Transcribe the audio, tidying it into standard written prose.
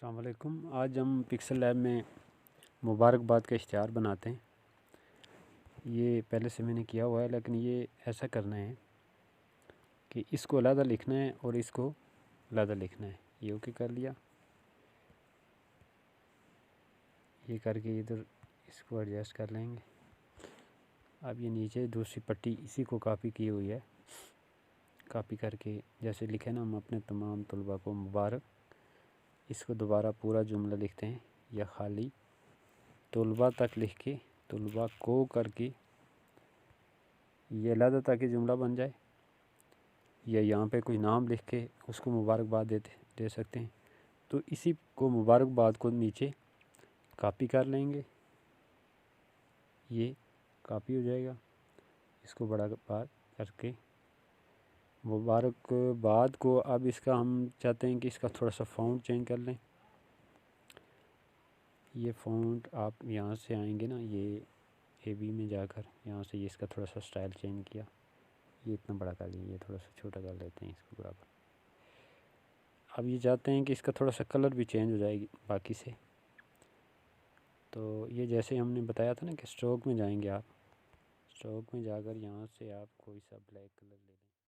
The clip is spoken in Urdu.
السلام علیکم۔ آج ہم پکسل لیب میں مبارکباد کا اشتہار بناتے ہیں۔ یہ پہلے سے میں نے کیا ہوا ہے، لیکن یہ ایسا کرنا ہے کہ اس کو علیحدہ لکھنا ہے اور اس کو علیحدہ لکھنا ہے۔ یہ اوکے کر لیا، یہ کر کے ادھر اس کو ایڈجسٹ کر لیں گے۔ اب یہ نیچے دوسری پٹی اسی کو کاپی کی ہوئی ہے، کاپی کر کے جیسے لکھے نا ہم اپنے تمام طلباء کو مبارک، اس کو دوبارہ پورا جملہ لکھتے ہیں، یا خالی طلباء تک لکھ کے طلباء کو کر کے یہ علیحدہ تاکہ جملہ بن جائے، یا یہاں پہ کوئی نام لکھ کے اس کو مبارکباد دے سکتے ہیں۔ تو اسی کو مبارکباد کو نیچے کاپی کر لیں گے، یہ کاپی ہو جائے گا۔ اس کو بڑا بار کر کے مبارکباد کو اب اس کا ہم چاہتے ہیں کہ اس کا تھوڑا سا فونٹ چینج کر لیں۔ یہ فونٹ آپ یہاں سے آئیں گے نا، یہ اے بی میں جا کر یہاں سے اس کا تھوڑا سا سٹائل چینج کیا، یہ اتنا بڑا کر لیں، یہ تھوڑا سا چھوٹا کر لیتے ہیں اس کو برابر۔ اب یہ چاہتے ہیں کہ اس کا تھوڑا سا کلر بھی چینج ہو جائے گی باقی سے، تو یہ جیسے ہم نے بتایا تھا نا کہ اسٹروک میں جائیں گے آپ، اسٹروک میں جا کر یہاں سے آپ کوئی سا بلیک کلر لے لیں۔